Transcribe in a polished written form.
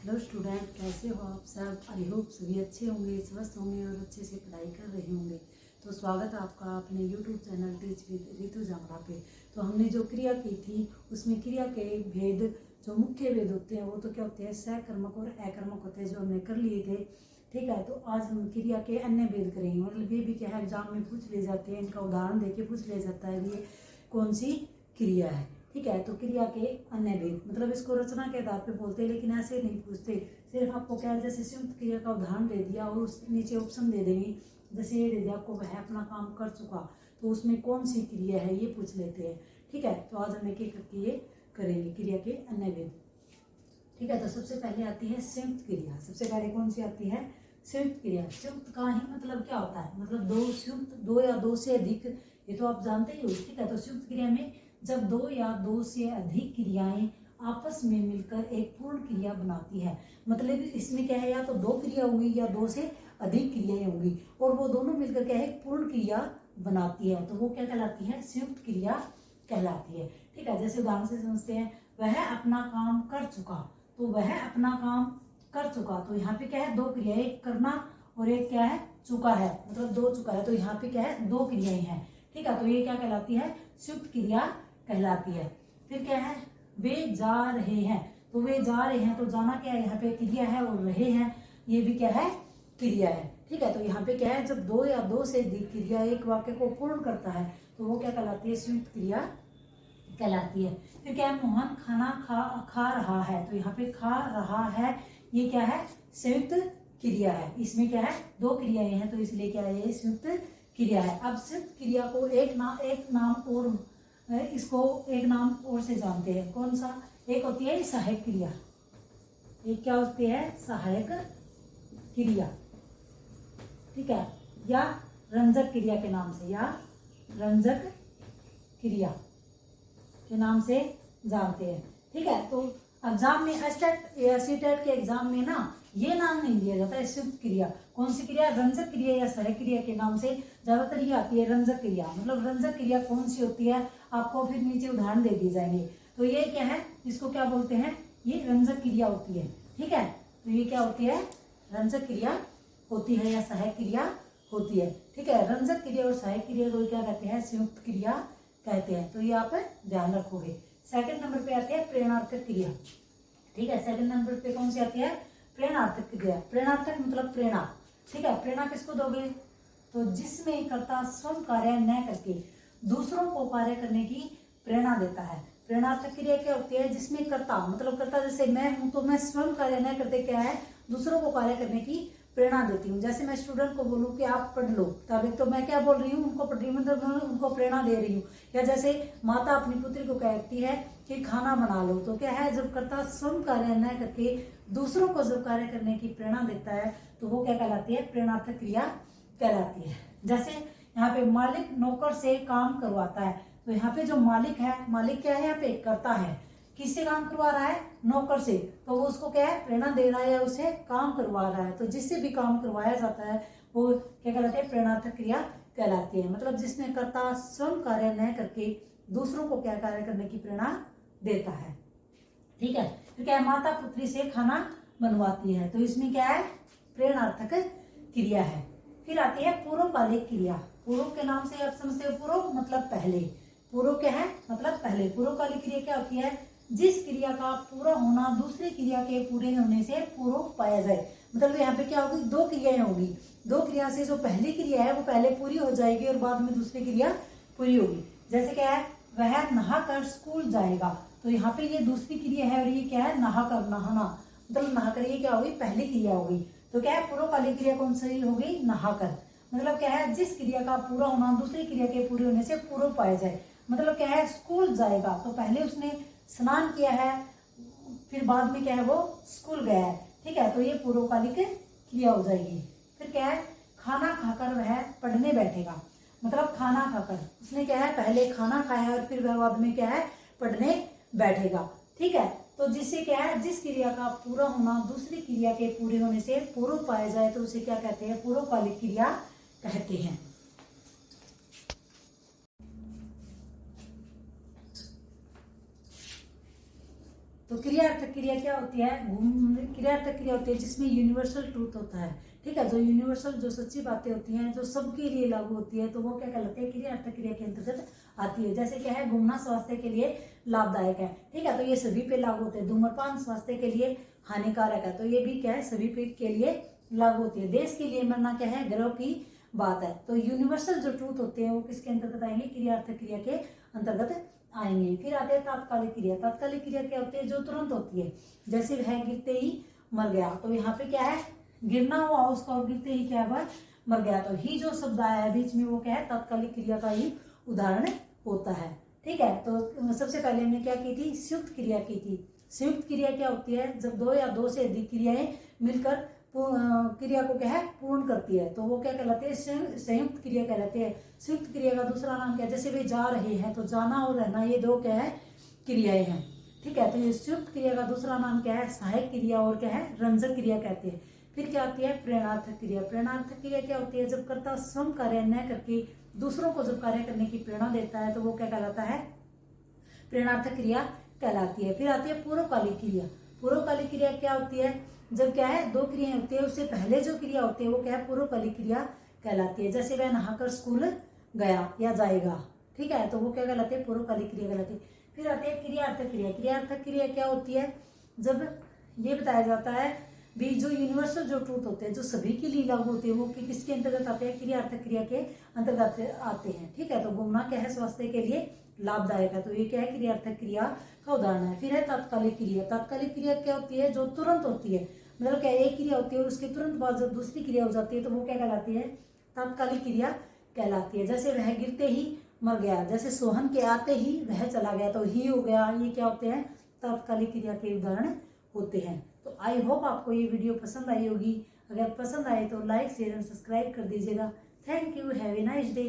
Hello student, कैसे हो आप सब। आई होप सभी अच्छे होंगे, स्वस्थ होंगे और अच्छे से पढ़ाई कर रहे होंगे। तो स्वागत है आपका अपने YouTube channel teach with Ritu Jangra पे। तो हमने जो क्रिया की थी उसमें क्रिया के भेद, जो मुख्य भेद होते हैं वो तो क्या होते हैं, सकर्मक और अकर्मक होते हैं, जो हमने कर लिए थे। ठीक है, तो आज हम क्रिया के अन्य भेद करेंगे। मतलब ये भी क्या है, एग्जाम में पूछ ले जाते हैं, इनका उदाहरण देके पूछ ले जाता है ये कौन सी क्रिया है। ठीक है, तो क्रिया के अन्य भेद मतलब इसको रचना के आधार पे बोलते हैं, लेकिन ऐसे नहीं पूछते। सिर्फ आपको क्या है, जैसे संयुक्त क्रिया का उदाहरण दे दिया और उस नीचे ऑप्शन दे देंगे। जैसे ये दे दिया आपको, वह अपना काम कर चुका, तो उसमें कौन सी क्रिया है ये पूछ लेते हैं। ठीक है, तो आज हम एक एक करके ये करेंगे क्रिया के अन्य भेद। ठीक है, तो सबसे पहले आती है संयुक्त क्रिया। सबसे पहले कौन सी आती है, संयुक्त क्रिया। संयुक्त का ही मतलब क्या होता है, मतलब दो संयुक्त, दो या दो से अधिक, ये तो आप जानते ही हो। ठीक है, तो संयुक्त क्रिया में जब दो या दो से अधिक क्रियाएं आपस में मिलकर एक पूर्ण क्रिया बनाती है। मतलब इसमें क्या है, या तो दो क्रिया होंगी या दो से अधिक क्रियाएं होंगी, और वो दोनों मिलकर क्या है, एक पूर्ण क्रिया बनाती है। तो वो क्या कहलाती है, संयुक्त क्रिया कहलाती है। ठीक है, जैसे उदाहरण से समझते हैं, वह अपना काम कर चुका। तो वह अपना काम कर चुका, तो यहाँ पे क्या है, दो क्रिया, एक करना और एक क्या है, चुका है, मतलब दो चुका है। तो यहाँ पे क्या है, दो क्रियाएं हैं। ठीक है, तो ये क्या कहलाती है, संयुक्त क्रिया कहलाती है। फिर क्या है, वे जा रहे हैं। तो वे जा रहे हैं, तो जाना क्या है, यहाँ पे क्रिया है, और रहे हैं ये भी क्या है, क्रिया है। ठीक है, तो यहाँ पे क्या है, जब दो या दो से अधिक क्रिया एक वाक्य को पूर्ण करता है तो वो क्या कहलाती है, संयुक्त क्रिया कहलाती है। फिर क्या है, मोहन खाना खा रहा है। तो यहाँ पे खा रहा है, ये क्या है, संयुक्त क्रिया है। इसमें क्या है, दो क्रियाएं हैं, तो इसलिए क्या है, ये संयुक्त क्रिया है। अब संयुक्त क्रिया को एक नाम और इसको एक नाम और से जानते हैं। कौन सा, एक होती है सहायक क्रिया। एक क्या होती है, सहायक क्रिया। ठीक है, या रंजक क्रिया के नाम से, या रंजक क्रिया के नाम से जानते हैं। ठीक है, तो एग्जाम में एस्टेट या सीटेट के एग्जाम में ना ये नाम नहीं दिया जाता है संयुक्त क्रिया। कौन सी क्रिया, रंजक क्रिया या सहायक क्रिया के नाम से ज्यादातर ये आती है, रंजक क्रिया। मतलब रंजक क्रिया कौन सी होती है, आपको फिर नीचे उदाहरण दे दिए जाएंगे। तो ये क्या है, इसको क्या बोलते हैं, ये रंजक क्रिया होती है। ठीक है, तो ये क्या होती है, रंजक क्रिया होती है या सहायक क्रिया होती है। ठीक है, रंजक क्रिया और सहायक क्रिया को क्या कहते हैं, संयुक्त क्रिया कहते हैं। तो ये आप ध्यान रखोगे। सेकंड नंबर पे आती है प्रेरणार्थक क्रिया। ठीक है, सेकंड नंबर पे कौन सी आती है, प्रेरणार्थक क्रिया। प्रेरणार्थक मतलब प्रेरणा। ठीक है, प्रेरणा किसको दोगे, तो जिसमें कर्ता स्वयं कार्य न करके दूसरों को कार्य करने की प्रेरणा देता है। प्रेरणार्थक क्रिया क्या होती है, जिसमें कर्ता, मतलब कर्ता जैसे मैं हूं, तो मैं स्वयं कार्य न करते क्या है, दूसरों को कार्य करने की प्रेरणा देती हूँ। जैसे मैं स्टूडेंट को बोलूँ कि आप पढ़ लो तब तो मैं क्या बोल रही हूँ, उनको पढ़ रही हूँ, मतलब उनको प्रेरणा दे रही हूँ। या जैसे माता अपनी पुत्री को कहती है कि खाना बना लो, तो क्या है, जब कर्ता स्वयं कार्य न करके दूसरों को जब कार्य करने की प्रेरणा देता है तो वो क्या कहलाती है, प्रेरणार्थक क्रिया कहलाती है। जैसे यहाँ पे मालिक नौकर से काम करवाता है। तो यहाँ पे जो मालिक है, मालिक क्या है, यहाँ पे करता है, किससे काम करवा रहा है, नौकर से। तो वो उसको क्या है, प्रेरणा दे रहा है या उसे काम करवा रहा है। तो जिससे भी काम करवाया जाता है वो क्या कहलाती है, प्रेरणार्थक क्रिया कहलाती है। मतलब जिसमें कर्ता स्वयं कार्य न करके दूसरों को क्या कार्य करने की प्रेरणा देता है। ठीक है, तो क्या है, माता पुत्री से खाना बनवाती है। तो इसमें क्या है, प्रेरणार्थक क्रिया है। फिर आती है पूर्वकालिक क्रिया। पूर्व के नाम से आप समझते हो, पूर्व मतलब पहले। पूर्व क्या है, मतलब पहले। पूर्वकालिक क्रिया क्या होती है, जिस क्रिया का पूरा होना दूसरी क्रिया के पूरे होने से पूर्व पाया जाए। मतलब यहाँ पे क्या होगी, दो क्रियाएं होगी, दो क्रिया से जो पहली क्रिया है वो पहले पूरी हो जाएगी और बाद में दूसरी क्रिया पूरी होगी। जैसे क्या है, वह नहाकर स्कूल जाएगा। तो यहाँ पे ये दूसरी क्रिया है और ये क्या है, नहाकर, नहाना, मतलब नहाकर, ये क्या होगी, पहली क्रिया होगी। तो क्या है, पूर्वकालिक क्रिया कौन सी होगी, नहाकर। मतलब क्या है, जिस क्रिया का पूरा होना दूसरी क्रिया के पूरे होने से पूर्व पाया जाए। मतलब क्या है, स्कूल जाएगा, तो पहले उसने स्नान किया है, फिर बाद में क्या है, वो स्कूल गया है। ठीक है, तो ये पूर्वकालिक क्रिया हो जाएगी। फिर क्या है, खाना खाकर वह पढ़ने बैठेगा। मतलब खाना खाकर उसने क्या है, पहले खाना खाया और फिर वह बाद में क्या है, पढ़ने बैठेगा। ठीक है, तो जिससे क्या है, जिस क्रिया का पूरा होना दूसरी क्रिया के पूरे होने से पूर्व पाया जाए तो उसे क्या कहते हैं, पूर्वकालिक क्रिया कहते हैं। तो क्रियार्थक क्रिया क्या होती है? क्रियार्थक क्रिया होती है जिसमें यूनिवर्सल ट्रूथ होता है, ठीक है, जो यूनिवर्सल जो सच्ची बातें होती हैं जो सबके लिए लागू होती है, तो वो क्या कहलाते हैं? क्रियार्थक क्रिया के अंतर्गत आती है। जैसे क्या है, घूमना स्वास्थ्य के लिए लाभदायक है, ठीक है, तो ये सभी पे लागू होते हैं। धूम्रपान स्वास्थ्य के लिए हानिकारक है, तो ये भी क्या है? सभी पे के लिए लागू होती है। देश के लिए मरना क्या है? गर्व की बात है। तो यूनिवर्सल जो ट्रूथ होते हैं वो किसके अंतर्गत आएंगे? क्रियार्थक क्रिया के अंतर्गत आएंगे। फिर आते हैं तात्कालिक क्रिया। तात्कालिक क्रिया क्या होती है? जो तुरंत होती है। जैसे वह गिरते ही मर गया, तो यहाँ पे क्या है? गिरना हुआ उसका और गिरते ही क्या है? मर गया। तो ही जो शब्द आया है बीच में वो क्या है? तात्कालिक क्रिया का ही उदाहरण होता है, ठीक है। तो सबसे पहले हमने क्या की थी? संयुक्त क्रिया की थी। संयुक्त क्रिया क्या होती है? जब दो या दो से अधिक क्रियाएं मिलकर क्रिया को क्या है? पूर्ण करती है, तो वो क्या कहलाते हैं? संयुक्त क्रिया कहलाते हैं। संयुक्त क्रिया का दूसरा नाम क्या है? जैसे वे जा रहे हैं, तो जाना और रहना ये दो क्या है? क्रियाएं हैं, ठीक है। तो ये संयुक्त क्रिया का दूसरा नाम क्या है? सहायक क्रिया और क्या है? रंजक क्रिया कहते हैं। फिर क्या आती है? प्रेरणार्थक क्रिया। प्रेरणार्थक क्रिया क्या होती है? जब कर्ता स्वयं कार्य न करके दूसरों को जब कार्य करने की प्रेरणा देता है, तो वो क्या कहलाता है? प्रेरणार्थक क्रिया कहलाती है। फिर आती है पूर्वकालिक क्रिया। पूर्वकालिक क्रिया क्या होती है? जब क्या है? दो क्रियाएं होती है, उससे पहले जो क्रिया होती है वो क्या है? पूर्वकालिक क्रिया कहलाती है। जैसे वह नहाकर स्कूल गया या जाएगा, ठीक है, तो वो क्या कहलाती है? पूर्वकालिक क्रिया कहलाती है। फिर आती है क्रियार्थक क्रिया। क्रियार्थक क्रिया क्या होती है? जब ये बताया जाता है भी जो यूनिवर्सल जो ट्रूथ होते हैं जो सभी के लिए लागू होते हैं वो किसके अंतर्गत आते हैं? क्रियार्थक क्रिया के अंतर्गत आते हैं, ठीक है। तो घूमना क्या है? स्वास्थ्य के लिए लाभदायक है, तो ये क्या है? क्रियार्थक क्रिया का उदाहरण है। फिर है तात्कालिक क्रिया। तात्कालिक क्रिया क्या होती है? जो तुरंत होती है, मतलब क्या एक क्रिया होती है और उसके तुरंत बाद जब दूसरी क्रिया हो जाती है तो वो क्या कहलाती है? तात्कालिक क्रिया कहलाती है। जैसे वह गिरते ही मर गया, जैसे सोहन के आते ही वह चला गया, तो ही हो गया, ये क्या होते हैं? तात्कालिक क्रिया के उदाहरण होते हैं। तो आई होप आपको ये वीडियो पसंद आई होगी। अगर पसंद आए तो लाइक शेयर एंड सब्सक्राइब कर दीजिएगा। Thank you, have a nice day.